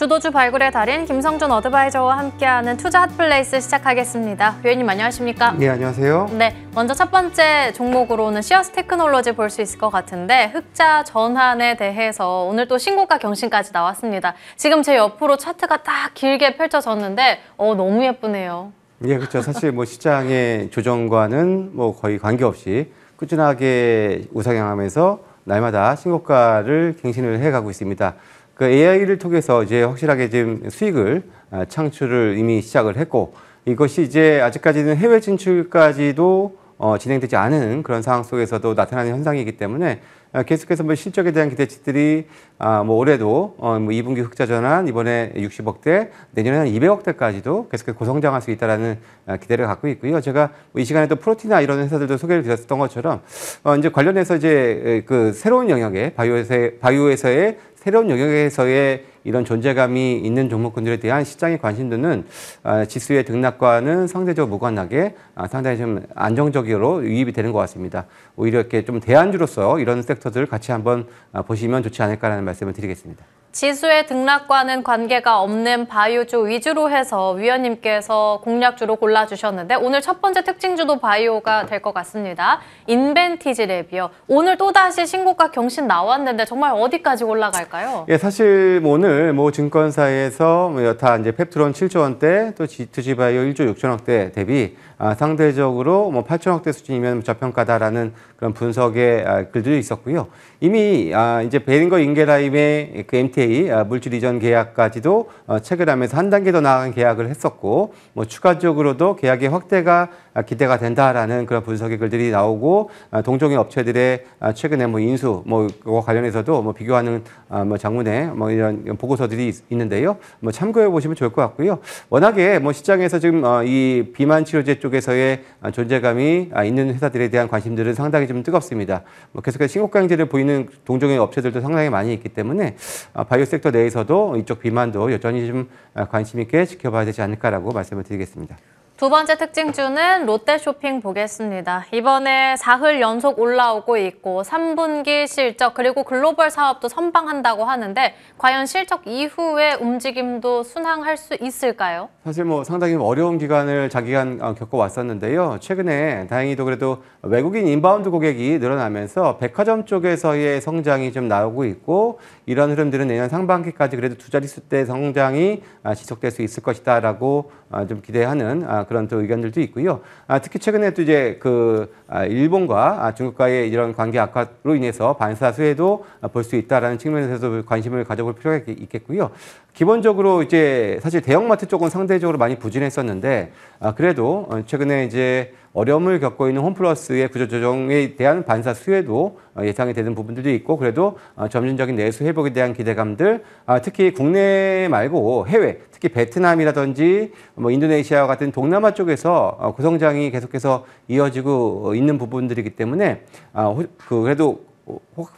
주도주 발굴의 달인 김성준 어드바이저와 함께하는 투자 핫플레이스 시작하겠습니다. 위원님 안녕하십니까? 네, 안녕하세요. 네, 먼저 첫 번째 종목으로는 시어스 테크놀로지 볼 수 있을 것 같은데 흑자 전환에 대해서 오늘 또 신고가 경신까지 나왔습니다. 지금 제 옆으로 차트가 딱 길게 펼쳐졌는데 너무 예쁘네요. 예, 그렇죠. 사실 뭐 시장의 조정과는 뭐 거의 관계없이 꾸준하게 우상향하면서 날마다 신고가를 갱신을 해가고 있습니다. 그 AI를 통해서 이제 확실하게 지금 수익을 창출을 이미 시작을 했고, 이것이 이제 아직까지는 해외 진출까지도 진행되지 않은 그런 상황 속에서도 나타나는 현상이기 때문에 계속해서 뭐 실적에 대한 기대치들이 뭐 올해도 뭐 2분기 흑자 전환 이번에 60억대, 내년에는 200억대까지도 계속해서 고성장할 수 있다라는 기대를 갖고 있고요. 제가 이 시간에도 프로티나 이런 회사들도 소개를 드렸던 것처럼 이제 관련해서 이제 그 새로운 영역의 바이오에서의 새로운 영역에서의 이런 존재감이 있는 종목군들에 대한 시장의 관심도는 지수의 등락과는 상대적으로 무관하게 상당히 좀 안정적으로 유입이 되는 것 같습니다. 오히려 이렇게 좀 대안주로서 이런 섹터들을 같이 한번 보시면 좋지 않을까라는 말씀을 드리겠습니다. 지수의 등락과는 관계가 없는 바이오주 위주로 해서 위원님께서 공략주로 골라주셨는데 오늘 첫 번째 특징주도 바이오가 될 것 같습니다. 인벤티지랩이요. 오늘 또다시 신고가 경신 나왔는데 정말 어디까지 올라갈까요? 예, 사실 오늘 뭐 증권사에서 여타 이제 펩트론 7조 원대 또 G2G 바이오 1조 6천억대 대비 상대적으로 뭐 8천억대 수준이면 저평가다라는 그런 분석의 글들이 있었고요. 이미 이제 베링거 인게라임의 그 MTA 물질 이전 계약까지도 체결하면서 한 단계 더 나아간 계약을 했었고, 뭐 추가적으로도 계약의 확대가 기대가 된다라는 그런 분석의 글들이 나오고, 동종의 업체들의 최근에 뭐 인수 뭐 그거 관련해서도 뭐 비교하는 뭐 장문의 뭐 이런 보고서들이 있는데요. 뭐 참고해 보시면 좋을 것 같고요. 워낙에 뭐 시장에서 지금 이 비만 치료제 쪽에서의 존재감이 있는 회사들에 대한 관심들은 상당히 좀 뜨겁습니다. 뭐 계속해서 신고가 행진을 보이는 동종의 업체들도 상당히 많이 있기 때문에 바이오 섹터 내에서도 이쪽 비만도 여전히 좀 관심 있게 지켜봐야 되지 않을까라고 말씀을 드리겠습니다. 두 번째 특징주는 롯데쇼핑 보겠습니다. 이번에 4흘 연속 올라오고 있고 3분기 실적 그리고 글로벌 사업도 선방한다고 하는데 과연 실적 이후의 움직임도 순항할 수 있을까요? 사실 뭐 상당히 어려운 기간을 장기간 겪어왔었는데요. 최근에 다행히도 그래도 외국인 인바운드 고객이 늘어나면서 백화점 쪽에서의 성장이 좀 나오고 있고, 이런 흐름들은 내년 상반기까지 그래도 두 자릿수대 성장이 지속될 수 있을 것이다라고 좀 기대하는 그런 또 의견들도 있고요. 특히 최근에 또 이제 그 일본과 중국과의 이런 관계 악화로 인해서 반사 수혜도 볼 수 있다라는 측면에서 관심을 가져볼 필요가 있겠고요. 기본적으로 이제 사실 대형마트 쪽은 상대적으로 많이 부진했었는데 그래도 최근에 이제 어려움을 겪고 있는 홈플러스의 구조조정에 대한 반사 수혜도 예상이 되는 부분들도 있고, 그래도 점진적인 내수 회복에 대한 기대감들, 특히 국내 말고 해외, 특히 베트남이라든지 뭐 인도네시아와 같은 동남아 쪽에서 고성장이 계속해서 이어지고 있는 부분들이기 때문에 그래도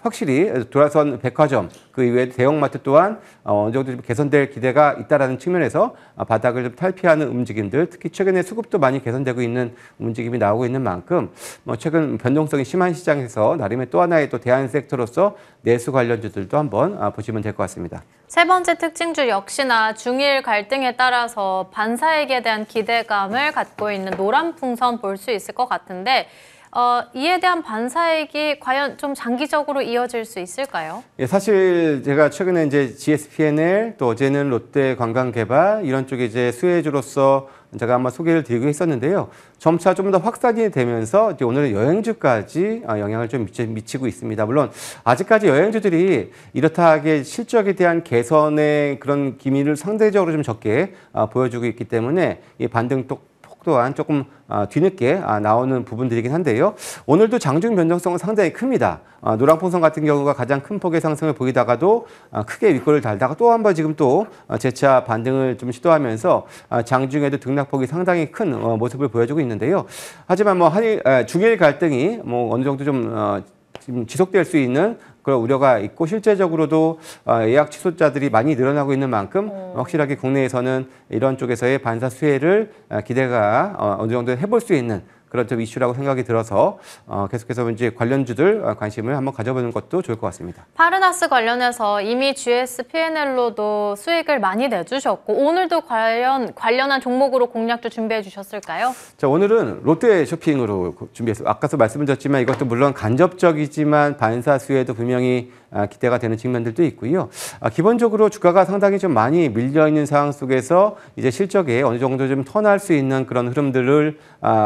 확실히 돌아선 백화점, 그 이외에 대형마트 또한 어느 정도 좀 개선될 기대가 있다라는 측면에서 바닥을 좀 탈피하는 움직임들, 특히 최근에 수급도 많이 개선되고 있는 움직임이 나오고 있는 만큼 뭐 최근 변동성이 심한 시장에서 나름의 또 하나의 또 대안 섹터로서 내수 관련주들도 한번 보시면 될 것 같습니다. 세 번째 특징주 역시나 중일 갈등에 따라서 반사액에 대한 기대감을 갖고 있는 노란풍선 볼 수 있을 것 같은데 이에 대한 반사액이 과연 좀 장기적으로 이어질 수 있을까요? 예, 사실 제가 최근에 이제 GSP&L 또 어제는 롯데 관광개발 이런 쪽에 이제 수혜주로서 제가 한번 소개를 드리고 했었는데요. 점차 좀 더 확산이 되면서 이제 오늘은 여행주까지 영향을 좀 미치고 있습니다. 물론 아직까지 여행주들이 이렇다 하게 실적에 대한 개선의 그런 기미를 상대적으로 좀 적게 보여주고 있기 때문에 이 반등 또한 조금 뒤늦게 나오는 부분들이긴 한데요. 오늘도 장중 변동성은 상당히 큽니다. 노랑풍선 같은 경우가 가장 큰 폭의 상승을 보이다가도 크게 윗골을 달다가 또 한 번 지금 또 재차 반등을 좀 시도하면서 장중에도 등락폭이 상당히 큰 모습을 보여주고 있는데요. 하지만 뭐 중일 갈등이 뭐 어느 정도 좀 지금 지속될 수 있는 그런 우려가 있고, 실제적으로도 예약 취소자들이 많이 늘어나고 있는 만큼 확실하게 국내에서는 이런 쪽에서의 반사 수혜를 기대가 어느 정도 해볼 수 있는 그런 좀 이슈라고 생각이 들어서 계속해서 이제 관련주들 관심을 한번 가져보는 것도 좋을 것 같습니다. 파르나스 관련해서 이미 GS P&L로도 수익을 많이 내주셨고 오늘도 관련한 종목으로 공략도 준비해 주셨을까요? 자, 오늘은 롯데쇼핑으로 준비했어요. 아까도 말씀드렸지만 이것도 물론 간접적이지만 반사수에도 분명히 기대가 되는 측면들도 있고요. 기본적으로 주가가 상당히 좀 많이 밀려 있는 상황 속에서 이제 실적에 어느 정도 좀 턴할 수 있는 그런 흐름들을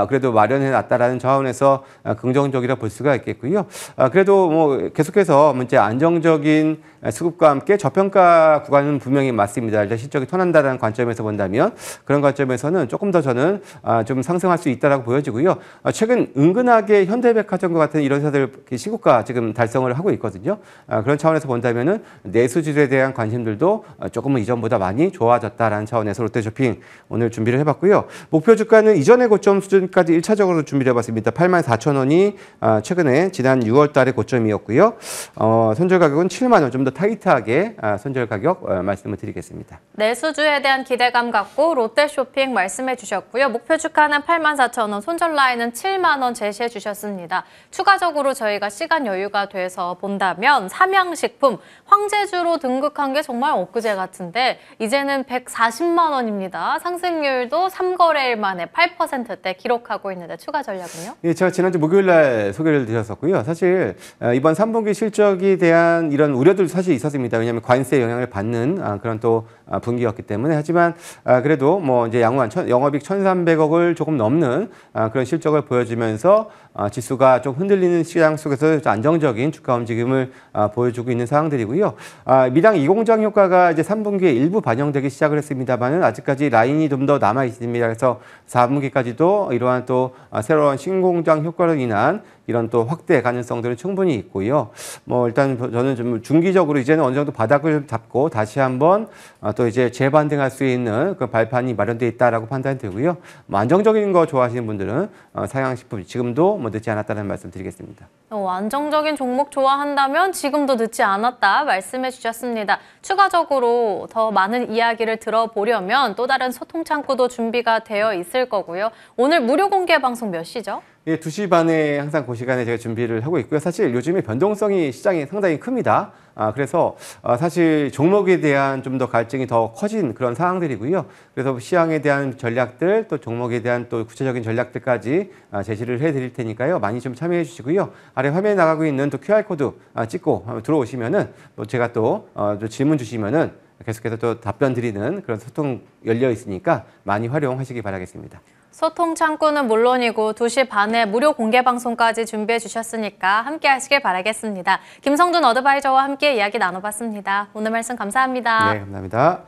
그래도 마련해 놨다라는 차원에서 긍정적이라 볼 수가 있겠고요. 그래도 뭐 계속해서 이제 안정적인 수급과 함께 저평가 구간은 분명히 맞습니다. 일단 실적이 턴한다는 관점에서 본다면 그런 관점에서는 조금 더 저는 좀 상승할 수 있다라고 보여지고요. 최근 은근하게 현대백화점과 같은 이런 회사들 시국가 지금 달성을 하고 있거든요. 그런 차원에서 본다면은 내수주에 대한 관심들도 조금은 이전보다 많이 좋아졌다라는 차원에서 롯데쇼핑 오늘 준비를 해봤고요. 목표 주가는 이전의 고점 수준까지 1차적으로 준비를 해봤습니다. 84,000원이 최근에 지난 6월 달의 고점이었고요. 손절 가격은 7만 원, 좀 더 타이트하게 손절 가격 말씀을 드리겠습니다. 내수주에 대한 기대감 갖고 롯데쇼핑 말씀해 주셨고요. 목표 주가는 84,000원, 손절 라인은 7만 원 제시해 주셨습니다. 추가적으로 저희가 시간 여유가 돼서 본다면 삼양식품, 황제주로 등극한 게 정말 엊그제 같은데 이제는 140만 원입니다. 상승률도 3거래일 만에 8%대 기록하고 있는데 추가 전략은요? 예, 제가 지난주 목요일 날 소개를 드렸었고요. 사실 이번 3분기 실적에 대한 이런 우려도 사실 있었습니다. 왜냐하면 관세 영향을 받는 그런 또 분기였기 때문에. 하지만 그래도 뭐 이제 양호한 영업이익 1,300억을 조금 넘는 그런 실적을 보여주면서 지수가 좀 흔들리는 시장 속에서 안정적인 주가 움직임을 보여주고 있는 상황들이고요. 미당 2공장 효과가 이제 3분기에 일부 반영되기 시작을 했습니다만은 아직까지 라인이 좀 더 남아 있습니다. 그래서 4분기까지도 이러한 또 새로운 신공장 효과로 인한 이런 또 확대 가능성들은 충분히 있고요. 뭐 일단 저는 좀 중기적으로 이제는 어느 정도 바닥을 잡고 다시 한번 또 이제 재반등할 수 있는 그 발판이 마련되어 있다라고 판단이 되고요. 뭐 안정적인 거 좋아하시는 분들은 삼양식품 지금도 뭐 늦지 않았다는 말씀 드리겠습니다. 안정적인 종목 좋아한다면 지금도 늦지 않았다 말씀해 주셨습니다. 추가적으로 더 많은 이야기를 들어보려면 또 다른 소통 창구도 준비가 되어 있을 거고요. 오늘 무료 공개 방송 몇 시죠? 예, 2시 반에 항상 그 시간에 제가 준비를 하고 있고요. 사실 요즘에 변동성이 시장이 상당히 큽니다. 그래서 사실 종목에 대한 좀 더 갈증이 더 커진 그런 상황들이고요. 그래서 시장에 대한 전략들 또 종목에 대한 또 구체적인 전략들까지 제시를 해드릴 테니까요. 많이 좀 참여해 주시고요. 아래 화면에 나가고 있는 또 QR코드 찍고 들어오시면은 또 제가 또 질문 주시면은 계속해서 또 답변 드리는 그런 소통 열려 있으니까 많이 활용하시기 바라겠습니다. 소통 창구는 물론이고 2시 반에 무료 공개 방송까지 준비해 주셨으니까 함께 하시길 바라겠습니다. 김성준 어드바이저와 함께 이야기 나눠봤습니다. 오늘 말씀 감사합니다. 네, 감사합니다.